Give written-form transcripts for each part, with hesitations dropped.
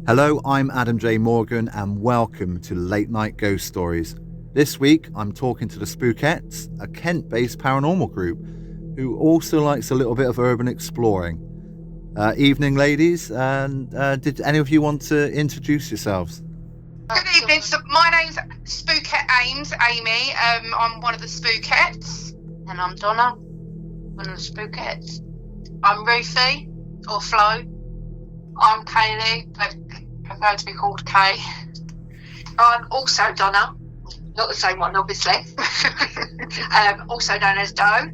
Hello, I'm Adam J. Morgan and welcome to Late Night Ghost Stories. This week I'm talking to the Spookettes, a Kent-based paranormal group who also likes a little bit of urban exploring. Evening, ladies, and did any of you want to introduce yourselves? Good evening. So my name's Spookette Amy. I'm one of the Spookettes. And I'm Donna, one of the Spookettes. I'm Ruthie, or Flo. I'm Kaylee. I prefer to be called Kay. I'm also Donna. Not the same one, obviously. Also known as Do.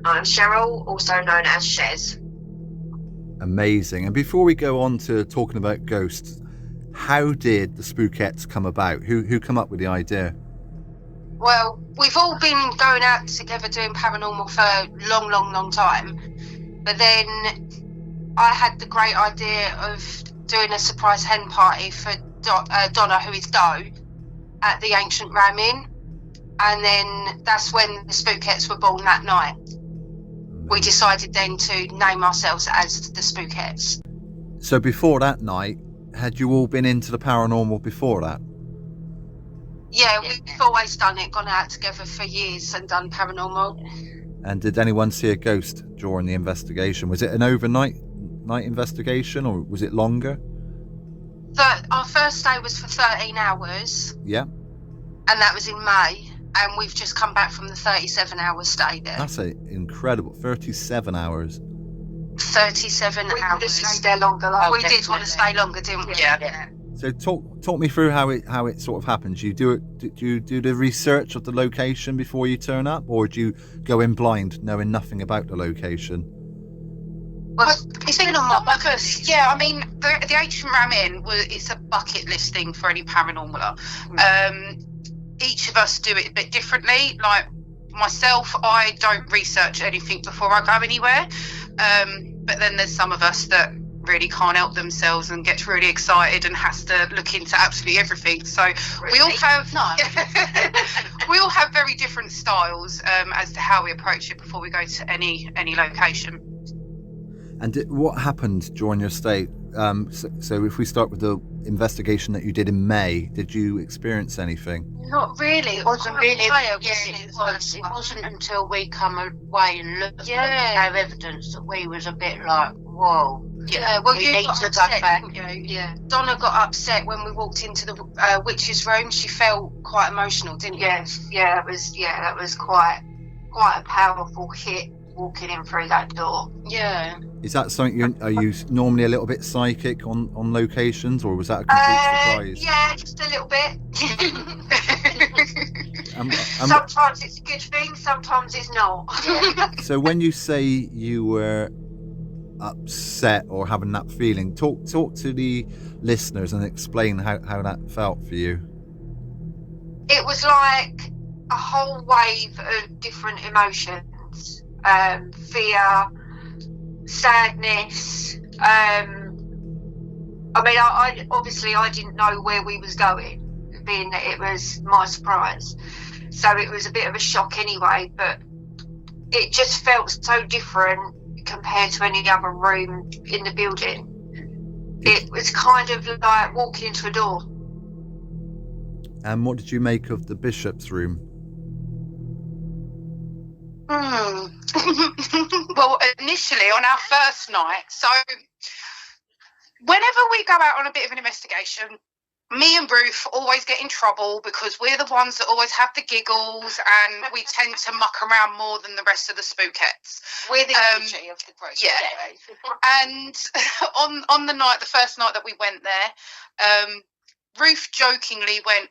I'm Cheryl, also known as Shez. Amazing. And before we go on to talking about ghosts, how did the Spookettes come about? Who come up with the idea? Well, we've all been going out together doing paranormal for a long time. But then I had the great idea of doing a surprise hen party for Donna, who is Doe, at the Ancient Ram Inn. And then that's when the Spookettes were born that night. We decided then to name ourselves as the Spookettes. So before that night, had you all been into the paranormal before that? Yeah, we've always done it, gone out together for years and done paranormal. And did anyone see a ghost during the investigation? Was it an overnight investigation or was it longer? Our first day was for 13 hours. Yeah. And that was in May. And we've just come back from the 37-hour stay there. That's incredible. 37 hours. 37 We hours. could have stayed there longer. We did want to stay longer, didn't we? Yeah. So talk me through how it sort of happens. Do you do the research of the location before you turn up, or do you go in blind, knowing nothing about the location? Well, it's been on my bucket list. Yeah, I mean, the Ancient Ram Inn, it's a bucket list thing for any paranormaler. Each of us do it a bit differently. Like myself, I don't research anything before I go anywhere. But then there's some of us that really can't help themselves and gets really excited and has to look into absolutely everything. So really? we all have very different styles as to how we approach it before we go to any location. And what happened during your stay? So if we start with the investigation that you did in May, did you experience anything? Not really. It wasn't really. It wasn't until we come away and looked at our evidence that we was a bit like, whoa. Yeah, well, we you need got to upset, go back. didn't you? Yeah. Donna got upset when we walked into the witch's room. She felt quite emotional, didn't you? That was quite a powerful hit walking in through that door. Yeah. Is that something? Are you normally a little bit psychic on locations, or was that a complete surprise? Yeah, just a little bit. Sometimes it's a good thing, sometimes it's not. So when you say you were upset or having that feeling, talk to the listeners and explain how that felt for you. It was like a whole wave of different emotions. Fear, sadness. I obviously I didn't know where we was going, being that it was my surprise. So it was a bit of a shock anyway, but it just felt so different compared to any other room in the building. It was kind of like walking into a door. And what did you make of the bishop's room? Well, initially on our first night, so whenever we go out on a bit of an investigation, me and Ruth always get in trouble because we're the ones that always have the giggles and we tend to muck around more than the rest of the Spookettes. We're the energy of the group. Yeah. And on the first night that we went there, Ruth jokingly went,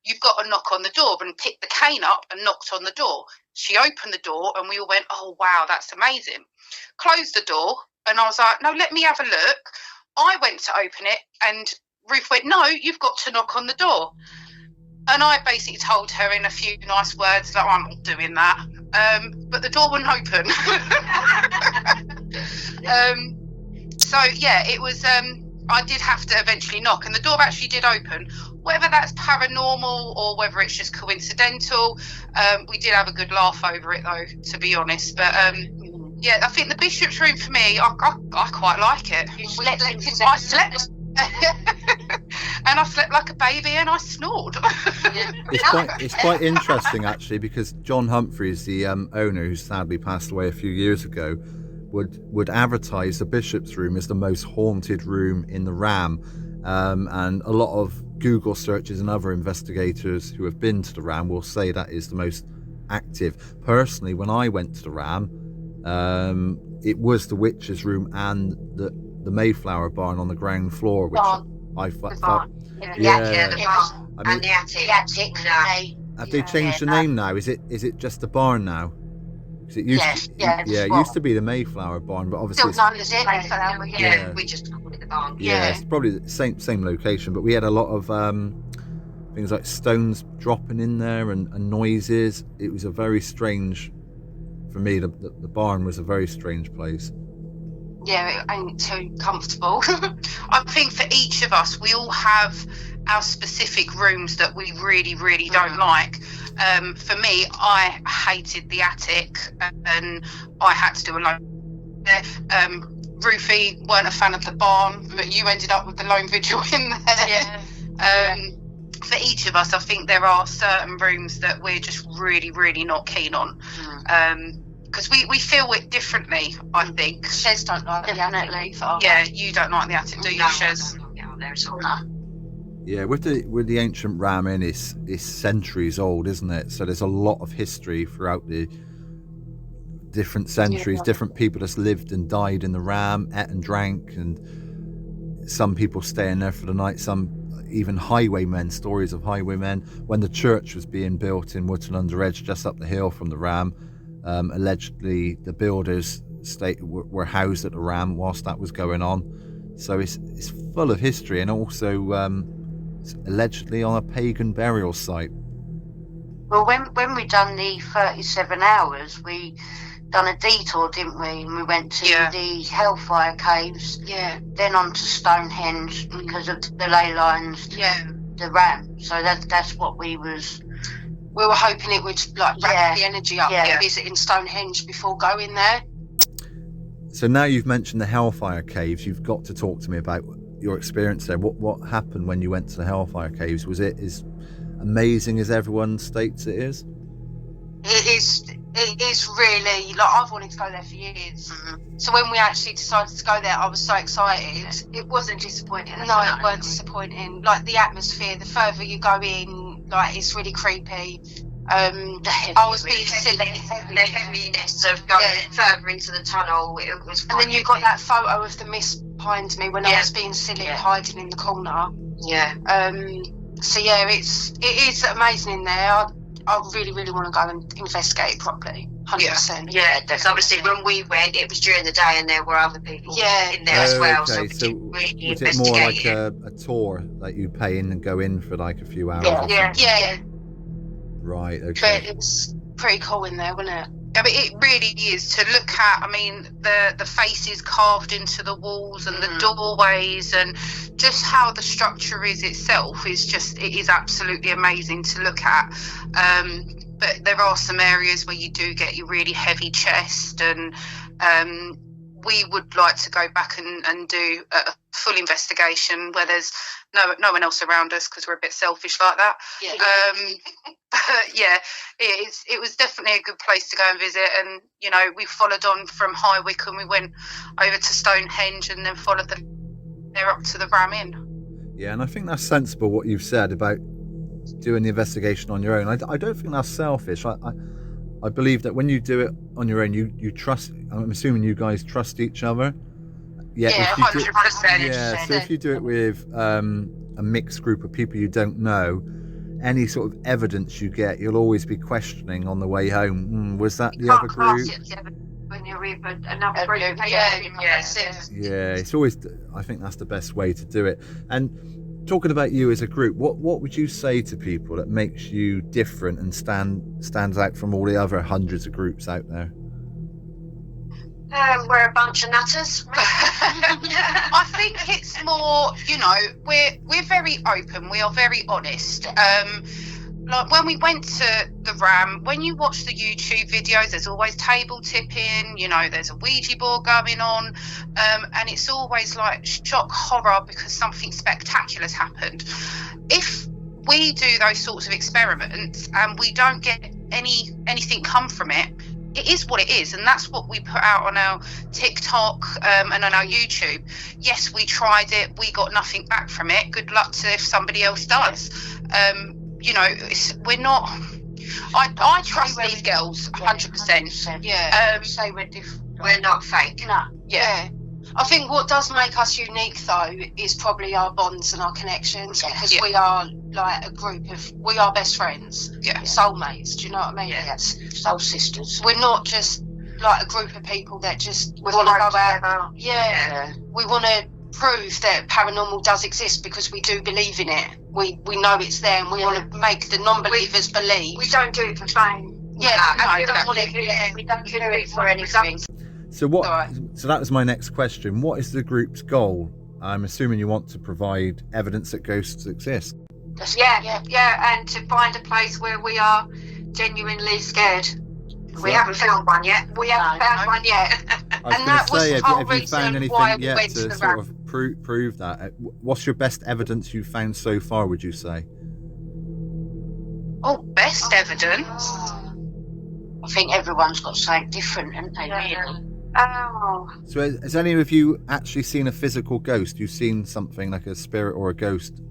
"You've got to knock on the door," and picked the cane up and knocked on the door. She opened the door and we all went, "Oh, wow, that's amazing." Closed the door and I was like, "No, let me have a look." I went to open it and Ruth went, "No, you've got to knock on the door." And I basically told her in a few nice words that I'm not doing that. But the door wouldn't open. So, yeah, it was, I I did have to eventually knock, and the door actually did open. Whether that's paranormal or whether it's just coincidental, we did have a good laugh over it, though, to be honest. But yeah, I think the bishop's room for me, I quite like it. I slept. And I slept like a baby, and I snored. It's quite interesting, actually, because John Humphreys, the owner, who sadly passed away a few years ago, would advertise the bishop's room as the most haunted room in the Ram, and a lot of Google searches and other investigators who have been to the Ram will say that is the most active. Personally, when I went to the Ram, it was the witch's room and the Mayflower barn on the ground floor, which I felt. The barn. Yeah. I mean, and the attic. Have they changed the name now? Is it just the barn now? It used to be the Mayflower barn, but obviously still known as it. Yeah, we just called it the barn. Yeah, it's probably the same location, but we had a lot of things like stones dropping in there and noises. It was a very strange, for me, the barn was a very strange place. Yeah, it ain't too comfortable. I think for each of us, we all have our specific rooms that we really, really don't like. For me, I hated the attic, and I had to do a lone. Ruthie weren't a fan of the barn, but you ended up with the lone vigil in there. Yeah. For each of us, I think there are certain rooms that we're just really, really not keen on. Because we feel it differently, I think. Shez don't like the attic. Yeah, you don't like the attic, do you, Shez? Yeah, with the ancient Ram Inn, it's centuries old, isn't it? So there's a lot of history throughout the different centuries. Yeah. Different people that's lived and died in the Ram, ate and drank, and some people staying there for the night. Some even highwaymen, stories of highwaymen. When the church was being built in Wootton-under-Edge, just up the hill from the Ram, allegedly the builders were housed at the Ram whilst that was going on. So it's full of history, and also allegedly on a pagan burial site. Well, when we done the 37 hours, we done a detour, didn't we? And we went to the Hellfire Caves, then on to Stonehenge because of the ley lines, the Ram. So that's what we were hoping it would wrap the energy up, visiting Stonehenge before going there. So now you've mentioned the Hellfire Caves, you've got to talk to me about your experience there. What happened when you went to the Hellfire Caves? Was it as amazing as everyone states it is? It is really, I've wanted to go there for years. So when we actually decided to go there, I was so excited. It wasn't disappointing. No, it weren't disappointing. The atmosphere, the further you go in, it's really creepy. I was being silly. The heaviness of going further into the tunnel. It was. And then you got that photo of the mist behind me when I was being silly, hiding in the corner. Yeah. So it is amazing in there. I really, really want to go and investigate it properly. 100%. Yeah, that's obviously when we went, it was during the day, and there were other people in there as well. Okay. So really was it more like a tour that you pay in and go in for a few hours? Yeah. Right, okay. But it's pretty cool in there, wasn't it? I mean, it really is to look at. I mean, the faces carved into the walls and the doorways, and just how the structure is itself it is absolutely amazing to look at. But there are some areas where you do get your really heavy chest, and we would like to go back and do a full investigation where there's no one else around us, because we're a bit selfish like that. But it was definitely a good place to go and visit. And we followed on from High Wycombe, we went over to Stonehenge, and then followed there up to the Ram Inn. Yeah, and I think that's sensible what you've said about doing the investigation on your own. I don't think that's selfish. I believe that when you do it on your own, you trust. I'm assuming you guys trust each other. Yeah, 100%. Yeah, so if you do it with a mixed group of people you don't know, any sort of evidence you get, you'll always be questioning on the way home. Was that the other group? When you're with another group, it's always. I think that's the best way to do it. And talking about you as a group, what would you say to people that makes you different and stands out from all the other hundreds of groups out there? We're a bunch of nutters. I think it's more, we're very open. We are very honest. Like when we went to the Ram, when you watch the YouTube videos, there's always table tipping, there's a Ouija board going on, and it's always like shock horror because something spectacular's happened. If we do those sorts of experiments and we don't get anything come from it, it is what it is, and that's what we put out on our TikTok and on our YouTube. Yes, we tried it, we got nothing back from it. Good luck to if somebody else does. We're not. I trust these girls 100%. Yeah. Say we're different. We're not fake. No. Yeah. I think what does make us unique, though, is probably our bonds and our connections, because we are like we are best friends, soulmates. Do you know what I mean? Yeah. Soul sisters. We're not just like a group of people that just want to go out. Yeah. We want to prove that paranormal does exist because we do believe in it. We know it's there, and we want to make the non-believers believe. We don't do it for fame. Yeah, we don't do it for anything. So So that was my next question. What is the group's goal? I'm assuming you want to provide evidence that ghosts exist. And to find a place where we are genuinely scared. We haven't found one yet. I was going to say, have you found anything yet to sort of prove that? What's your best evidence you've found so far, would you say? Oh, best evidence? I think everyone's got something different, haven't they, really? Oh. So has any of you actually seen a physical ghost? You've seen something like a spirit or a ghost?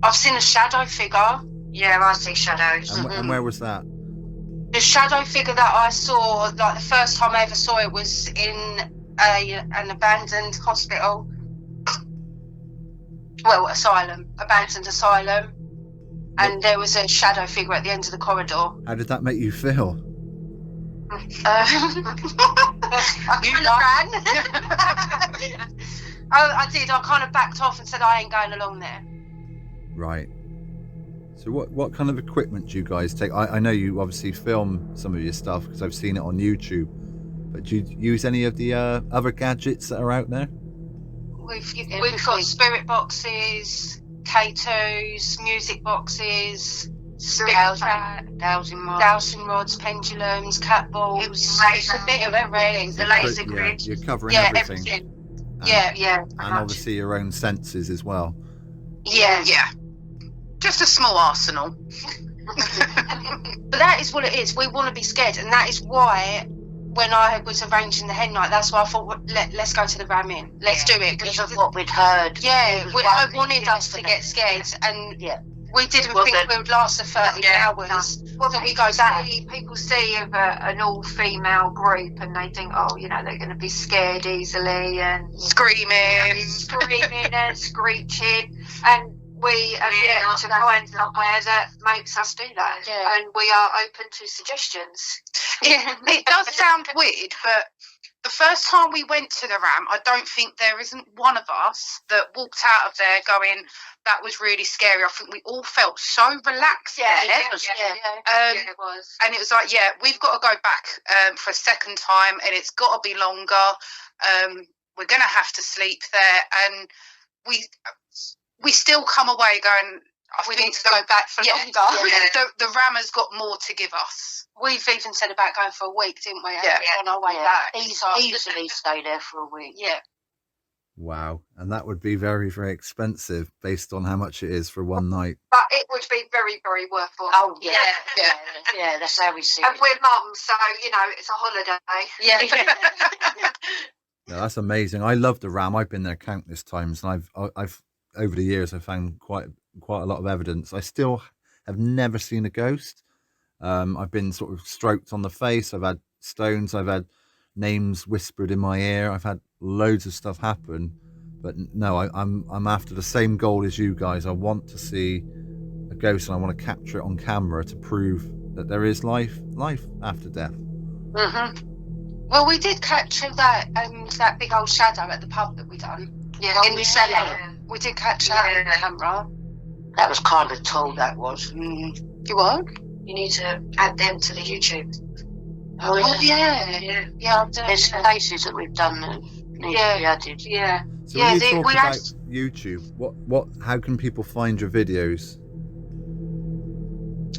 I've seen a shadow figure. Yeah, I see shadows. And where was that? The shadow figure that I saw, like the first time I ever saw it, was in an abandoned hospital. Well, abandoned asylum. And there was a shadow figure at the end of the corridor. How did that make you feel? I did. I kind of backed off and said I ain't going along there. Right. So what kind of equipment do you guys take? I know you obviously film some of your stuff because I've seen it on YouTube. But do you use any of the other gadgets that are out there? We've got spirit boxes, K2s, music boxes, dowsing rods, pendulums, cat balls. It's a bit of everything. The laser grid. You're covering everything. And obviously your own senses as well. Yeah. Just a small arsenal. But that is what it is. We want to be scared, and that is why when I was arranging the hen night, that's why I thought, let's go to the Ram Inn. Let's do it. Because of what we'd heard. Yeah, I wanted us to get scared, and we didn't think we would last the 30 hours. Well, we go back. People see an all-female group, and they think, they're going to be scared easily and screaming and screeching, and we are to find somewhere that makes us do that, and we are open to suggestions. It does sound weird, but the first time we went to the Ram, I don't think there isn't one of us that walked out of there going, that was really scary. I think we all felt so relaxed there. It was. And it was like, we've got to go back for a second time, and it's got to be longer. We're going to have to sleep there. And we still come away going, we need to go back for longer. The Ram has got more to give us. We've even said about going for a week, didn't we? On our way back. Easily stay there for a week. Yeah. Wow. And that would be very, very expensive based on how much it is for one night. But it would be very, very worthwhile. Oh, yeah, that's how we see it. And we're mums, so, it's a holiday. Yeah. Yeah, that's amazing. I love the Ram. I've been there countless times, and I've over the years I've found quite a lot of evidence. I still have never seen a ghost. I've been sort of stroked on the face. I've had stones. I've had names whispered in my ear. I've had loads of stuff happen, but no, I'm after the same goal as you guys. I want to see a ghost, and I want to capture it on camera to prove that there is life after death. Mm-hmm. Well, we did capture that big old shadow at the pub that we done. Yeah, in the cellar. We did catch that on camera. That was kind of tall, that was. You what? You need to add them to the YouTube. Oh, yeah. There's places that we've done that need to be added. Yeah. So when you talk about YouTube, how can people find your videos?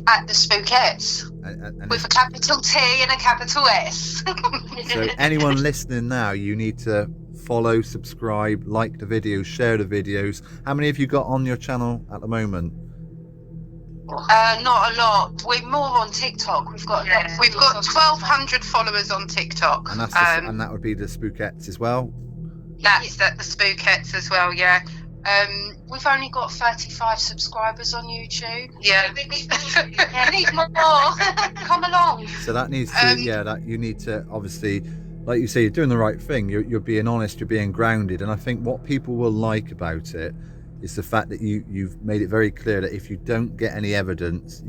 At the Spookettes, And with a capital T and a capital S. so anyone listening now, you need to follow, subscribe, like the videos, share the videos. How many have you got on your channel at the moment? Not a lot. We're more on TikTok. We've got 1,200 followers on TikTok, And that's and that would be the Spookettes as well. That's the Spookettes as well. Yeah. We've only got 35 subscribers on YouTube. Yeah. We need more. Come along. So that needs to, that you need to, obviously, like you say, you're doing the right thing. You're being honest, you're being grounded. And I think what people will like about it is the fact that you've made it very clear that if you don't get any evidence,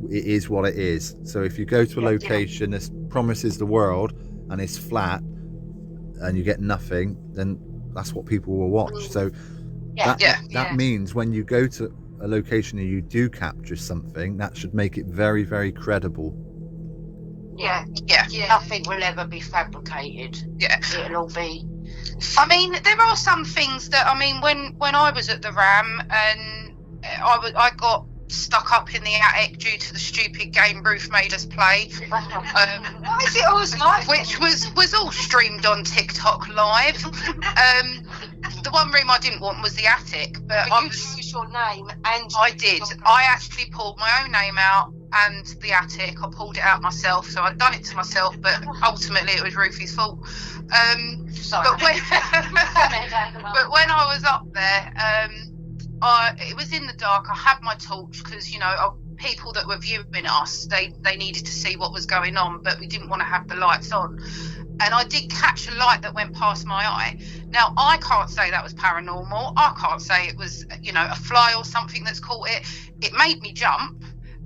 it is what it is. So if you go to a location, this promises the world, and it's flat, and you get nothing, then that's what people will watch. So that means when you go to a location and you do capture something, that should make it very, very credible. Yeah. Nothing will ever be fabricated. Yeah. It'll all be. I mean, there are some things that, I mean, when I was at the RAM and I got stuck up in the attic due to the stupid game Ruth made us play. Why is it always live? Which was all streamed on TikTok live. The one room I didn't want was the attic, but you chose your name, and I did. I actually pulled my own name out and the attic. I pulled it out myself, so I'd done it to myself, but ultimately it was Ruthie's fault. But when I was up there, it was in the dark. I had my torch because, you know, people that were viewing us, they needed to see what was going on, but we didn't want to have the lights on. And I did catch a light that went past my eye. Now, I can't say that was paranormal. I can't say it was, you know, a fly or something that's caught it. It made me jump.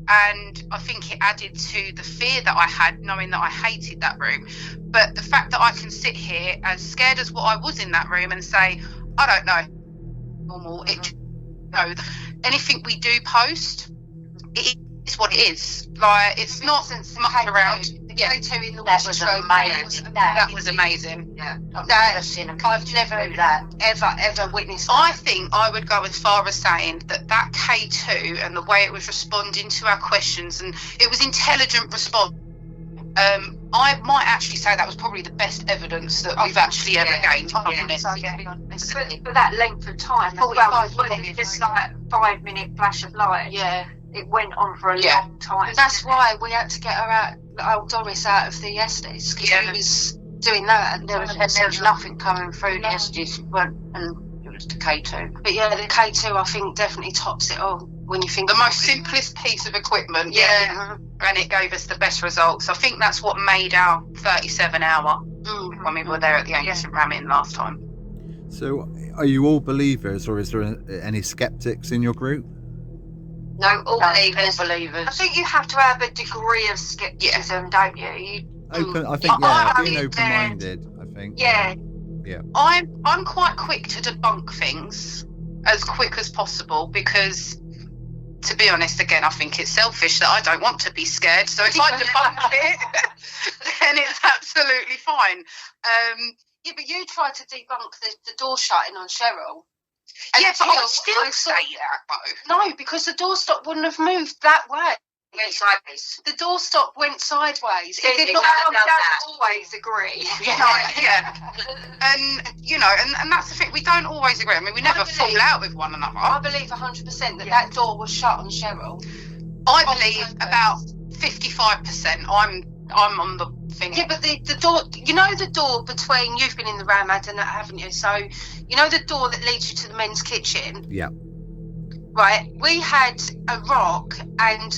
And I think it added to the fear that I had, knowing that I hated that room. But the fact that I can sit here as scared as what I was in that room and say, I don't know, normal. Anything we do post, it is what it is. Like, it's not mucked around. K2 in the that was amazing. That was amazing. Yeah, I've never ever witnessed that. I think I would go as far as saying that K2 and the way it was responding to our questions, and it was intelligent response. I might actually say that was probably the best evidence that we've actually ever gained. For that length of time, 45 minutes, just like 5 minute flash of light. Yeah. It went on for a long time. That's why we had to get her out, old Doris, out of the Estes, because she was doing that. And there was nothing coming through the Estes, and it was the K2. But yeah, the K2, I think, definitely tops it all when you think the most simplest piece of equipment. Yeah. And it gave us the best results. I think that's what made our 37-hour when we were there at the ancient Ramin last time. So, are you all believers, or is there any skeptics in your group? No, all believers. I think you have to have a degree of skepticism, don't you? I think being open-minded. I think. Yeah. I'm quite quick to debunk things as quick as possible because, to be honest, again, I think it's selfish that I don't want to be scared. So if I debunk it, then it's absolutely fine. Yeah, but you tried to debunk the door shutting on Cheryl. And but I would still say that, though. No, because the doorstop wouldn't have moved that way. Went sideways. The doorstop went sideways. It did not always agree. Yeah. And, you know, and that's the thing. We don't always agree. I mean, we never fall out with one another. I believe 100% that door was shut on Cheryl. I believe about 55%. I'm on the thing. Yeah, but the door, you know, the door between, you've been in the Ramad and that, haven't you? So, you know, the door that leads you to the men's kitchen? Yeah. Right, we had a rock and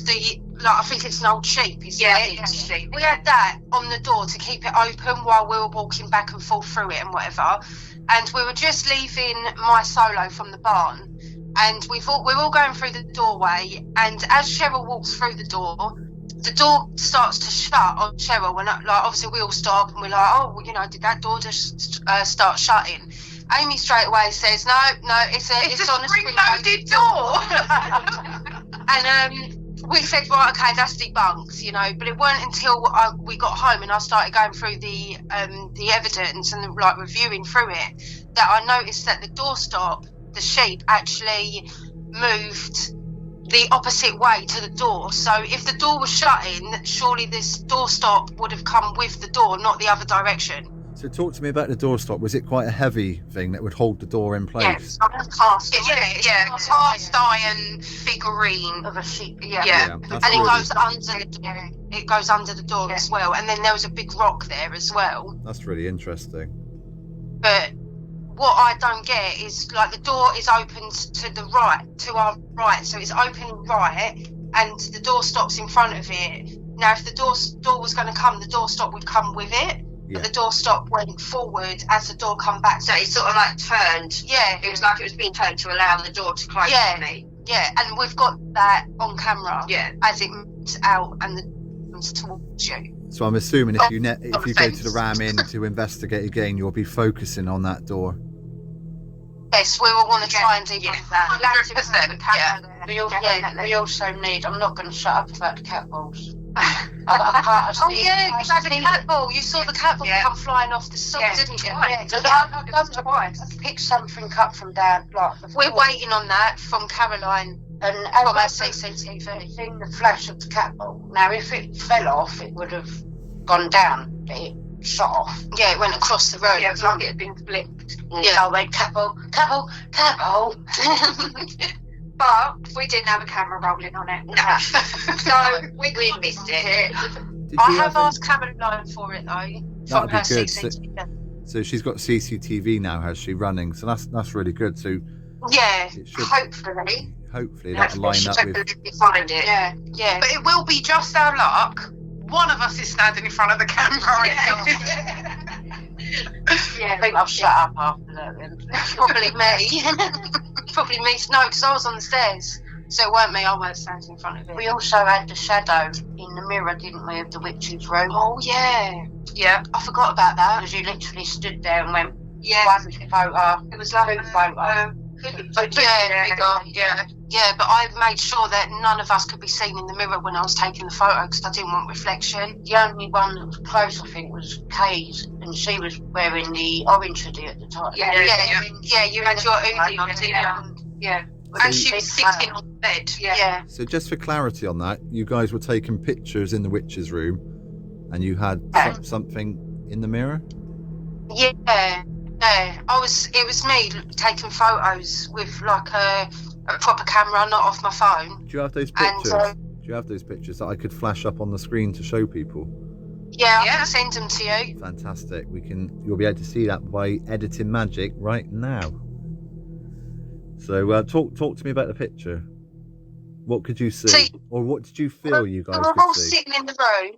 I think it's an old sheep, isn't it? Yeah, sheep. We had that on the door to keep it open while we were walking back and forth through it and whatever. And we were just leaving my solo from the barn, and we're all going through the doorway, and as Cheryl walks through the door starts to shut on Cheryl, and obviously we all stop and we're like, oh, you know, did that door just start shutting? Amy straight away says, no, it's a spring-loaded door. And we said, right, okay, that's debunked, you know. But it weren't until we got home and I started going through the evidence and like reviewing through it that I noticed that the doorstop, the sheep, actually moved the opposite way to the door. So if the door was shutting, surely this doorstop would have come with the door, not the other direction. So talk to me about the doorstop. Was it quite a heavy thing that would hold the door in place? Yes, cast Cast iron figurine of a sheep. That's and really- it goes under the door. It goes under the door as well, and then there was a big rock there as well. That's really interesting. But what I don't get is, like, the door is opened to the right, to our right, so it's open right, and the door stops in front of it. Now, if the door was going to come, the door stop would come with it. Yeah. But the door stop went forward as the door come back. So it sort of like turned. Yeah. It was like it was being turned to allow the door to close Yeah. on me. Yeah, and we've got that on camera. Yeah. As it moves out and comes towards you. So I'm assuming if you go fence. to the Ram Inn to investigate again, you'll be focusing on that door. Yes, we will want to try and debunk that. 100%. Yeah. We also need. I'm not going to shut up about the cat balls. Oh yeah, exactly. The cat ball. You saw the cat ball come flying off the side, didn't you? Yeah, I've done twice. I've picked something up from down. Like We're waiting on that from Caroline and from our I've CCTV. seen the flash of the cat ball. Now, if it fell off, it would have gone down. But it shot off. Yeah, it went across the road. Yeah, it was like it had been flipped. Yeah, I went cat ball, cat ball, cat ball. But we didn't have a camera rolling on it. No. So we missed it. Did I you have any- asked Caroline for it though. From That'd her be good. So, CCTV. so she's got CCTV now, has she, running? So that's really good. So Yeah, it should Hopefully. that'll line up with. Hopefully we find it. yeah. But it will be just our luck. One of us is standing in front of the camera. Yeah. I think I've shut up after that then. Probably me. Probably me. No, because I was on the stairs. So it weren't me. I weren't standing in front of it. We also had the shadow in the mirror, didn't we, of the witch's room? Oh yeah. Yeah. I forgot about that. Because you literally stood there and went, Yeah. one photo, It was like two photo. Yeah, but I made sure that none of us could be seen in the mirror when I was taking the photo because I didn't want reflection. The only one that was close, I think, was Kay's, and she was wearing the orange hoodie at the time. Yeah, you had your hoodie on, didn't you? Yeah. And she was sitting on the bed. Yeah. So just for clarity on that, you guys were taking pictures in the witch's room, and you had something in the mirror. Yeah. It was me taking photos with like a proper camera, not off my phone. Do you have those pictures? Do you have those pictures that I could flash up on the screen to show people? Yeah, I can send them to you. Fantastic. You'll be able to see that by editing magic right now. So talk to me about the picture. What could you see? Or what did you feel you guys We're all could see? sitting in the room.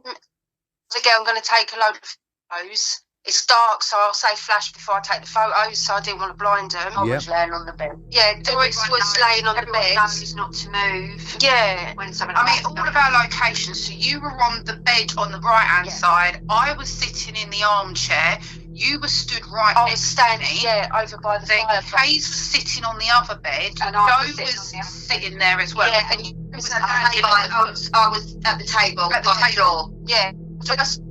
Again, I'm going to take a load of photos. It's dark, so I'll say flash before I take the photos, so I didn't want to blind them. I was laying on the bed. Yeah, Doris was laying on the bed. Knows not to move. Yeah. When someone all of our locations. So you were on the bed on the right hand side. I was sitting in the armchair. You were stood right I was next standing, to me. over by the Then fireplace. Hayes was sitting on the other bed. And I was Joe was sitting on the other sitting there as well. Yeah, and you was at the table. I was at the table At the on the table. floor. Yeah, just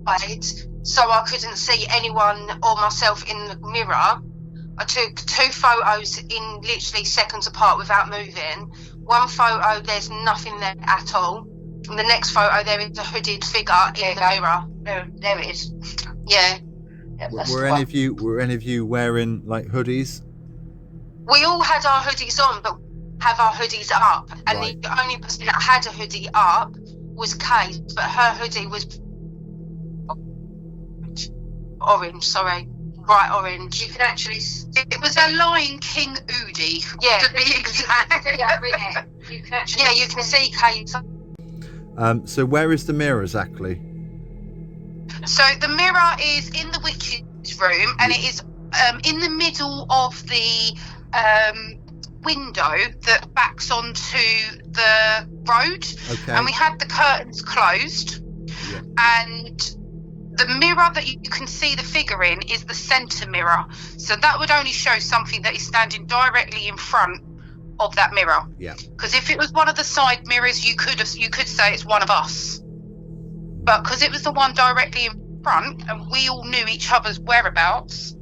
bed, so I couldn't see anyone or myself in the mirror. I took 2 photos in literally seconds apart without moving. One photo, there's nothing there at all. And the next photo, there is a hooded figure in the mirror. There it is. Yeah. Were any of you wearing like hoodies? We all had our hoodies on, but have our hoodies up. And Right. the only person that had a hoodie up was Kate, but her hoodie was orange, bright orange. You can actually It was a Lion King Oodie, Yeah. to be exact. you can actually Yeah, you can see Kate. So where is the mirror exactly? So the mirror is in the witch's room, and it is in the middle of the window that backs onto the road. Okay. And we had the curtains closed, Yeah. and the mirror that you can see the figure in is the centre mirror. So that would only show something that is standing directly in front of that mirror. Yeah. Because if it was one of the side mirrors, you could say it's one of us. But because it was the one directly in front, and we all knew each other's whereabouts,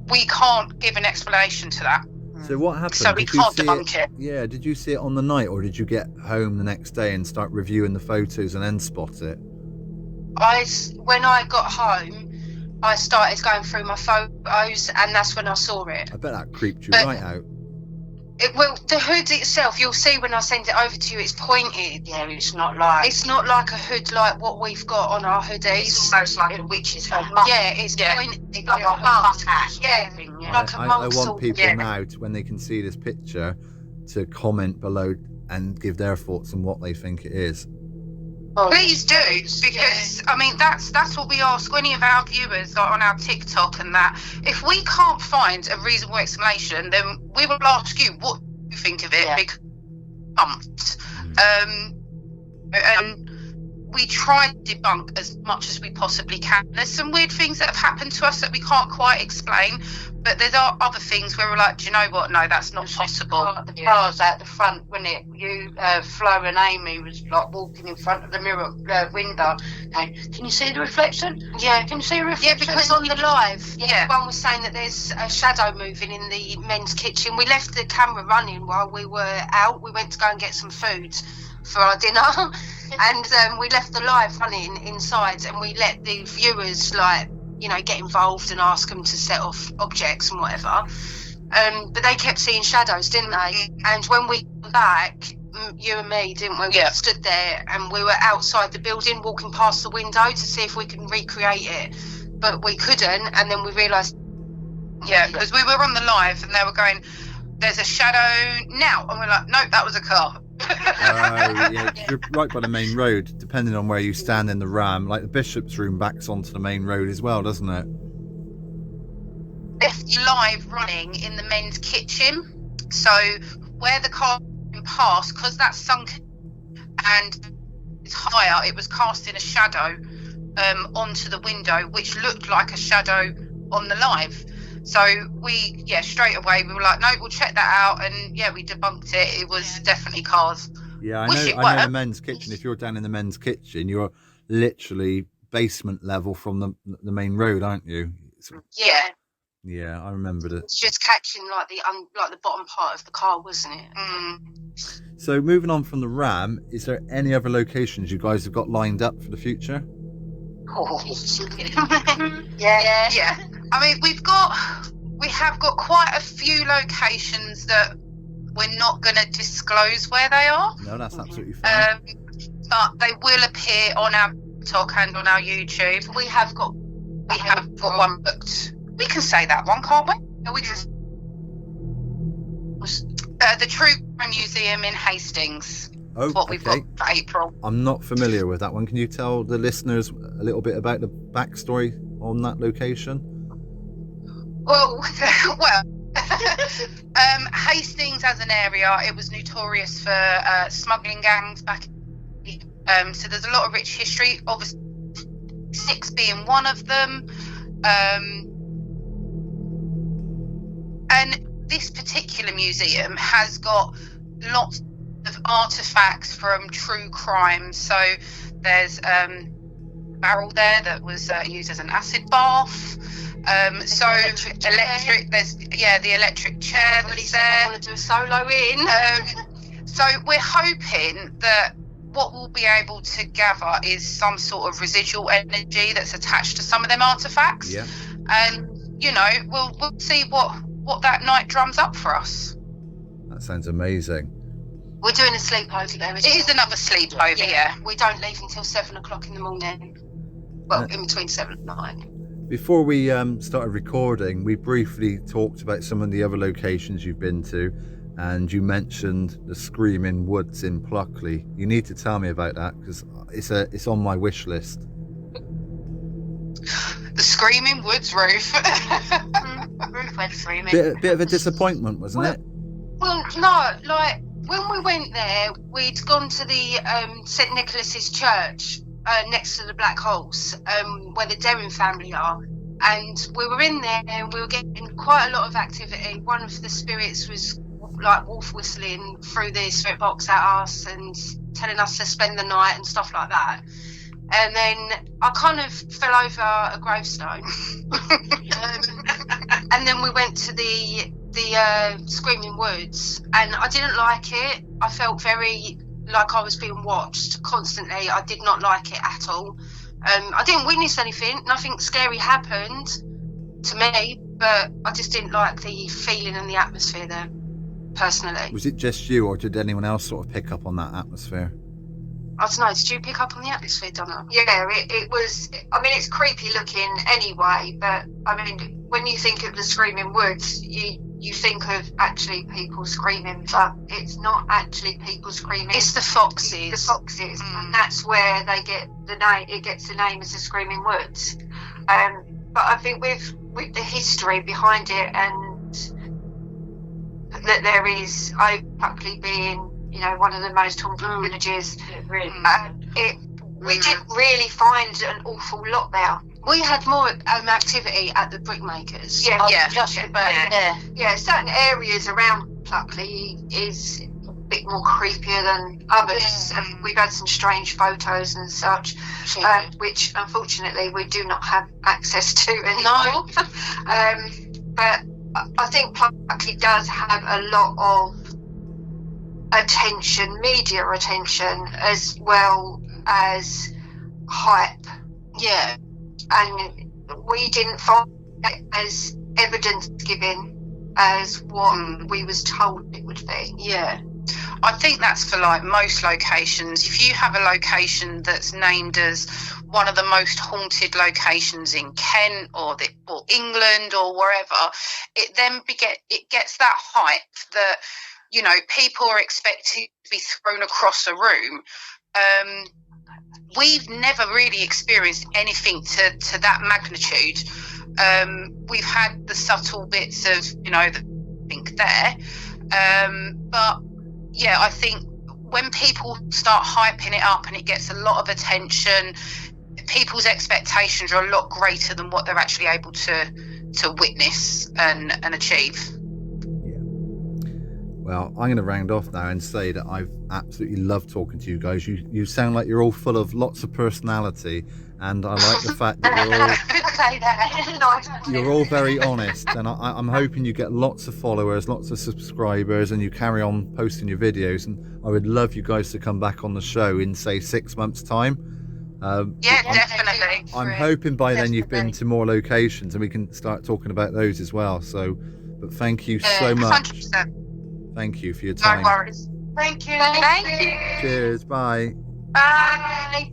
we can't give an explanation to that. So what happened? So we can't debunk it. Yeah, did you see it on the night, or did you get home the next day and start reviewing the photos and then spot it? When I got home, I started going through my photos, and that's when I saw it. I bet that creeped you right out. The hood itself, you'll see when I send it over to you, it's pointed. Yeah, it's not like a hood like what we've got on our hoodies. It's almost like a witch's hat. Yeah, it's pointed like a monk hat. Yeah, Like I want people now, when they can see this picture, to comment below and give their thoughts on what they think it is. Please do, because I mean that's what we ask any of our viewers on our TikTok and that. If we can't find a reasonable explanation, then we will ask you what you think of it. Yeah. Because and we try to debunk as much as we possibly can. There's some weird things that have happened to us that we can't quite explain, but there are other things where we're like, do you know what? No, that's not possible. The cars out the front, when Flo and Amy was like walking in front of the mirror window. Okay, can you see the reflection? Yeah, Can you see a reflection? Yeah, because on the live, Yeah. one was saying that there's a shadow moving in the men's kitchen. We left the camera running while we were out. We went to go and get some food for our dinner, and we left the live running inside, and we let the viewers get involved and ask them to set off objects and whatever. But they kept seeing shadows, didn't they? And when we came back, you and me, didn't we? Yeah. We stood there and we were outside the building walking past the window to see if we can recreate it, but we couldn't. And then we realised, Yeah, because we were on the live and they were going, there's a shadow now, and we're like, nope, that was a car. Yeah, you're right by the main road. Depending on where you stand in the ram, like the bishop's room backs onto the main road as well, doesn't it? Left live running in the men's kitchen, so where the car passed, because that's sunk and it's higher, it was casting a shadow onto the window, which looked like a shadow on the live. So we straight away we were like, no, we'll check that out, and we debunked it. It was definitely cars. Yeah, I know the men's kitchen. If you're down in the men's kitchen, you're literally basement level from the main road, aren't you? Yeah. Yeah, I remember that. it's just catching like the bottom part of the car, wasn't it? So moving on from the ram, is there any other locations you guys have got lined up for the future? Yeah. I mean, we have got quite a few locations that we're not going to disclose where they are. No, that's absolutely fine. But they will appear on our TikTok and on our YouTube. We have got one booked. We can say that one, can't we? No, we can. The True Crime Museum in Hastings. Oh, What we've got for April. I'm not familiar with that one. Can you tell the listeners a little bit about the backstory on that location? Well, Hastings as an area, it was notorious for smuggling gangs back. So there's a lot of rich history. Obviously, 6 being one of them. And this particular museum has got lots of artifacts from true crime. So there's a barrel there that was used as an acid bath. So electric. There's the electric chair that's there. I want to do a solo in. So we're hoping that what we'll be able to gather is some sort of residual energy that's attached to some of them artifacts. Yeah. And we'll see what that night drums up for us. That sounds amazing. We're doing a sleepover there. It is another sleepover, yeah. We don't leave until 7 o'clock in the morning. Well, in between 7 and 9. Before we started recording, we briefly talked about some of the other locations you've been to, and you mentioned the Screaming Woods in Pluckley. You need to tell me about that, because it's on my wish list. The Screaming Woods, Ruth. Ruth went screaming. Bit of a disappointment, wasn't it? Well, no, like when we went there, we'd gone to the St Nicholas's Church next to the Black Horse, where the Derring family are, and we were in there and we were getting quite a lot of activity. One of the spirits was like wolf whistling through the spirit box at us and telling us to spend the night and stuff like that. And then I kind of fell over a gravestone. And then we went to the Screaming Woods, and I didn't like it. I felt very like I was being watched constantly. I did not like it at all. I didn't witness anything. Nothing scary happened to me, but I just didn't like the feeling and the atmosphere there, personally. Was it just you, or did anyone else sort of pick up on that atmosphere? I don't know, did you pick up on the atmosphere, Donna? Yeah, it was, I mean, it's creepy looking anyway, but I mean, when you think of the Screaming Woods, you think of actually people screaming, but it's not actually people screaming. It's the foxes. The foxes, and that's where they get the name. It gets the name as the Screaming Woods. But I think with the history behind it, and that there is Puckley being, you know, one of the most haunted villages. Really. We didn't really find an awful lot there. We had more activity at the brickmakers. Yeah, Yeah. Certain areas around Pluckley is a bit more creepier than others. Yeah. We've had some strange photos and such, which unfortunately we do not have access to anymore. No. But I think Pluckley does have a lot of attention, media attention, as well as hype. Yeah. And we didn't find it as evidence giving as what we was told it would be. Yeah. I think that's for like most locations. If you have a location that's named as one of the most haunted locations in Kent or England or wherever, it then gets that hype that, you know, people are expected to be thrown across a room. We've never really experienced anything to that magnitude. We've had the subtle bits of, you know, the think there. But yeah, I think when people start hyping it up and it gets a lot of attention, people's expectations are a lot greater than what they're actually able to witness and achieve. Well, I'm going to round off now and say that I've absolutely loved talking to you guys. You sound like you're all full of lots of personality, and I like the fact that you're all very honest. And I'm hoping you get lots of followers, lots of subscribers, and you carry on posting your videos. And I would love you guys to come back on the show in, say, 6 months' time. Definitely. I'm hoping by then you've been to more locations and we can start talking about those as well. So, but thank you so much. 100%. Thank you for your time. No worries. Thank you. Thank you. Cheers. Bye. Bye.